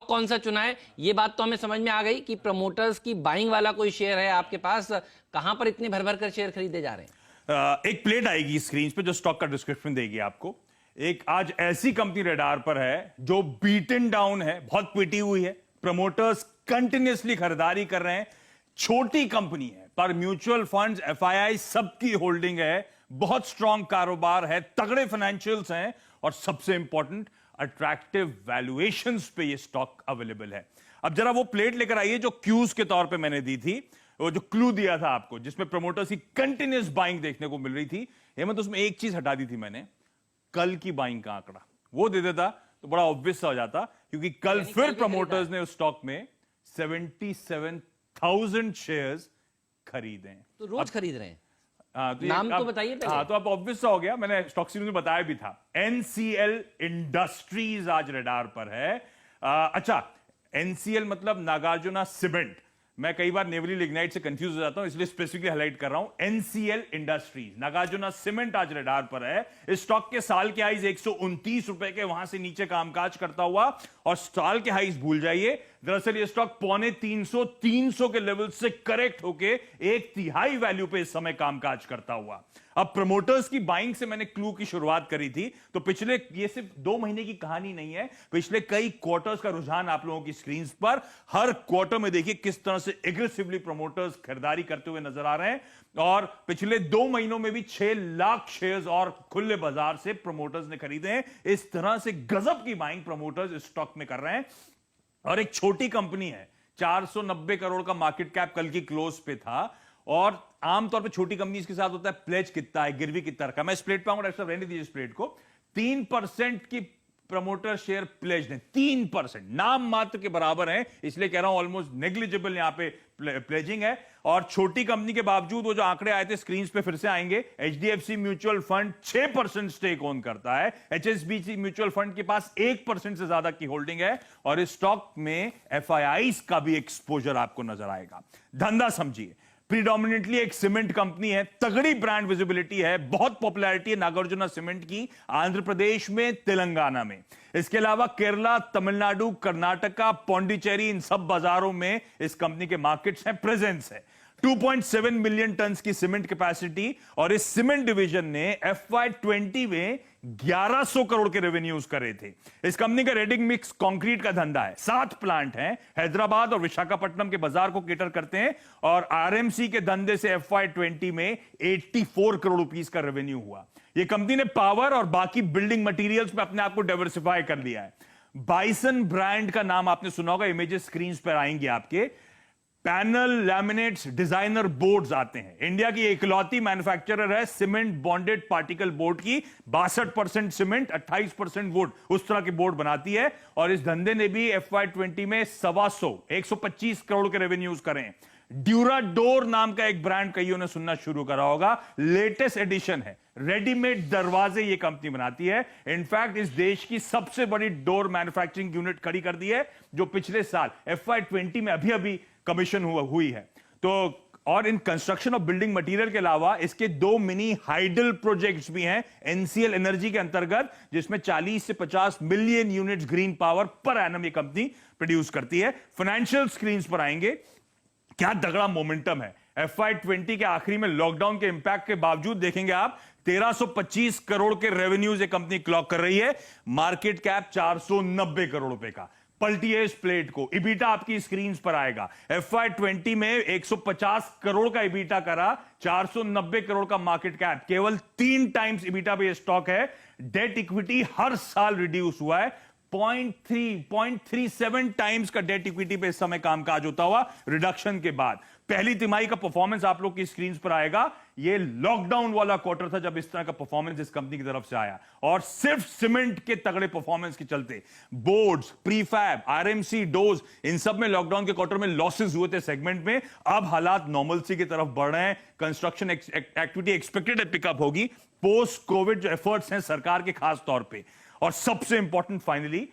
कौन सा चुना है, ये बात तो हमें समझ में आ गई कि प्रमोटर्स की बाइंग वाला कोई शेयर है आपके पास। कहां पर इतने भर भर कर शेयर खरीदे जा रहे हैं? एक प्लेट आएगी स्क्रीन पे जो स्टॉक का डिस्क्रिप्शन देगी आपको। एक आज ऐसी कंपनी रडार पर है जो बीटन डाउन है, बहुत पिटी हुई है, प्रमोटर्स कंटिन्यूअसली खरीदारी कर रहे हैं। छोटी कंपनी है पर म्यूचुअल फंड्स, एफआईआई सबकी होल्डिंग है, बहुत स्ट्रांग कारोबार है, तगड़े फाइनेंशियल्स हैं और सबसे इंपॉर्टेंट अट्रैक्टिव वैल्यूएशंस पे ये स्टॉक अवेलेबल है। अब जरा वो प्लेट लेकर आइए जो क्यूज के तौर पे मैंने दी थी, वो जो क्लू दिया था आपको जिसमें प्रमोटर्स की कंटिन्यूअस बाइंग देखने को मिल रही थी। हेमंत, उसमें एक चीज हटा दी थी मैंने, कल की बाइंग का आंकड़ा वो दे देता तो बड़ा ऑब्वियस हो जाता, क्योंकि कल फिर प्रमोटर्स ने उस स्टॉक में 77,000 शेयर्स खरीदे हैं। तो रोज खरीद रहे हैं? तो नाम तो बताइए पहले। हाँ, तो अब ऑब्वियस हो गया, मैंने स्टॉक सीरीज में बताया भी था। एनसीएल इंडस्ट्रीज आज रडार पर है। अच्छा, एनसीएल मतलब नागार्जुना सीमेंट। मैं कई बार नेवली लिग्नाइट से कंफ्यूज हो जाता हूं, इसलिए स्पेसिफिकली हाईलाइट कर रहा हूं। एनसीएल इंडस्ट्रीज, नागार्जुना सीमेंट आज रडार पर है। इस स्टॉक के साल के हाइज 129 रुपए के, वहां से नीचे कामकाज करता हुआ, और साल के हाइज भूल जाइए। दरअसल ये स्टॉक 250-300 के लेवल से करेक्ट होके 1/3 वैल्यू पे इस समय कामकाज करता हुआ। अब प्रमोटर्स की बाइंग से मैंने क्लू की शुरुआत करी थी, तो पिछले, ये सिर्फ 2 महीने की कहानी नहीं है, पिछले कई क्वार्टर्स का रुझान आप लोगों की स्क्रीन पर, हर क्वार्टर में देखिए किस तरह से एग्रेसिवली प्रमोटर्स खरीदारी करते हुए नजर आ रहे हैं। और पिछले 2 महीनों में भी 6 लाख शेयर्स और खुले बाजार से प्रमोटर्स ने खरीदे हैं। इस तरह से गजब की बाइंग प्रमोटर्स स्टॉक में कर रहे हैं। और एक छोटी कंपनी है, 490 करोड़ का मार्केट कैप कल की क्लोज पे था। और आमतौर पे छोटी कंपनी के साथ होता है प्लेज कितना है, गिरवी कितना रखा। मैं इस प्लेट पे आऊंगा, डॉक्टर साहब रहने दीजिए इस प्लेट को। 3% की प्रमोटर शेयर प्लेज ने, 3% नाम मात्र के बराबर है, इसलिए कह रहा हूं ऑलमोस्ट नेग्लिजिबल यहां पे प्लेजिंग है। और छोटी कंपनी के बावजूद वो जो आंकड़े आए थे स्क्रीन पे फिर से आएंगे। HDFC mutual fund 6% stake own करता है, एचएसबीसी म्यूचुअल फंड के पास 1% से ज्यादा की होल्डिंग है, और इस स्टॉक में एफआईआईज का भी एक्सपोजर आपको नजर आएगा। धंधा समझिए, प्रीडोमिनेंटली एक सीमेंट कंपनी है, तगड़ी ब्रांड विजिबिलिटी है, बहुत पॉपुलैरिटी है नागार्जुना सीमेंट की आंध्र प्रदेश में, तेलंगाना में। इसके अलावा केरला, तमिलनाडु, कर्नाटका, पौंडीचेरी, इन सब बाजारों में इस कंपनी के मार्केट्स हैं, प्रेजेंस है। 2.7 मिलियन टन की सीमेंट कैपेसिटी, और इस सीमेंट डिवीजन ने FY20 में 1100 करोड़ के रेवेन्यूज करे थे। इस कंपनी का रेडिंग मिक्स कंक्रीट का धंधा है, 7 प्लांट हैं, हैदराबाद और विशाखापट्टनम के बाजार को केटर करते हैं। और आरएमसी के धंधे से FY20 में 84 करोड़ रुपीस का रेवेन्यू हुआ। यह कंपनी ने पावर और बाकी बिल्डिंग मटेरियल्स में अपने आप को डाइवर्सिफाई कर लिया है। बाइसन ब्रांड का नाम आपने सुना होगा, इमेजेस स्क्रीन पर आएंगे आपके। पैनल, लैमिनेट्स, डिजाइनर बोर्ड्स आते हैं। इंडिया की इकलौती मैन्युफैक्चरर है सीमेंट बॉन्डेड पार्टिकल बोर्ड की। 62% सीमेंट, 28% वुड, उस तरह के बोर्ड बनाती है। और इस धंधे ने भी FY20 में 125 करोड़ के रेवेन्यूज करें। ड्यूराडोर नाम का एक ब्रांड कईयों ने सुनना शुरू करा होगा, लेटेस्ट एडिशन है, रेडीमेड दरवाजे ये कंपनी बनाती है। इनफैक्ट इस देश की सबसे बड़ी डोर मैन्युफैक्चरिंग यूनिट खड़ी कर दी है, जो पिछले साल FY20 में अभी कमीशन हुई है। तो और in construction of building material के अलावा इसके 2 मिनी हाइडल प्रोजेक्ट्स भी हैं एनसीएल एनर्जी के अंतर्गत, जिसमें 40 से 50 million units green power per annum ये कंपनी प्रोड्यूस करती है। फाइनेंशियल स्क्रीन पर आएंगे, क्या तगड़ा मोमेंटम है। FY20 के आखिरी में लॉकडाउन के इंपैक्ट के बावजूद देखेंगे आप 1325 करोड़ के रेवेन्यूज ये कंपनी क्लॉक कर रही है, मार्केट कैप 490 करोड़ रुपए का। पलटिए इस प्लेट को, इबीटा आपकी स्क्रीन पर आएगा। FY20 में 150 करोड़ का इबीटा करा, 490 करोड़ का मार्केट कैप, केवल 3 टाइम्स इबीटा पे स्टॉक है। डेट इक्विटी हर साल रिड्यूस हुआ है, 0.37 टाइम्स का डेट इक्विटी पे इस समय कामकाज होता हुआ रिडक्शन के बाद। पहली तिमाही का परफॉर्मेंस आप लोग की स्क्रीन पर आएगा। ये लॉकडाउन वाला क्वार्टर था जब इस तरह का परफॉर्मेंस इस कंपनी की तरफ से आया, और सिर्फ सीमेंट के तगड़े परफॉर्मेंस के चलते बोर्ड्स, प्रीफैब, आरएमसी, डोज, इन सब में लॉकडाउन के क्वार्टर में लॉसेस हुए थे सेगमेंट में। अब हालात नॉर्मलसी की तरफ बढ़ रहे हैं, कंस्ट्रक्शन एक्टिविटी एक्सपेक्टेड पिकअप होगी पोस्ट कोविड जो एफर्ट्स हैं सरकार के खास तौर पर। और सबसे इंपॉर्टेंट फाइनली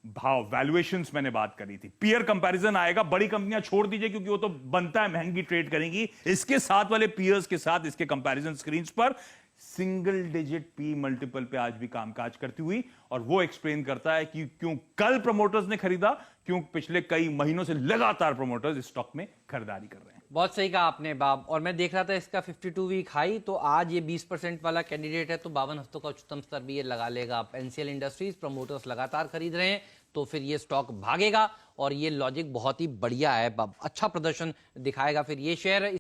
भाव, वैल्यूएशंस मैंने बात करी थी, पीयर कंपैरिजन आएगा। बड़ी कंपनियां छोड़ दीजिए क्योंकि वो तो बनता है महंगी ट्रेड करेंगी, इसके साथ वाले पीयर्स के साथ इसके कंपैरिजन स्क्रीन्स पर सिंगल डिजिट पी मल्टीपल पे आज भी कामकाज करती हुई, और वो एक्सप्लेन करता है कि क्यों कल प्रमोटर्स ने खरीदा, क्यों पिछले कई महीनों से लगातार प्रमोटर्स इस स्टॉक में खरीदारी कर रहे हैं। बहुत सही कहा आपने बाब। और मैं देख रहा था इसका 52 वीक हाई, तो आज ये 20% वाला कैंडिडेट है, तो 52 हफ्तों का उच्चतम स्तर भी ये लगा लेगा। एनसीएल इंडस्ट्रीज प्रमोटर्स लगातार खरीद रहे हैं, तो फिर ये स्टॉक भागेगा, और ये लॉजिक बहुत ही बढ़िया है बाब, अच्छा प्रदर्शन दिखाएगा फिर ये शेयर।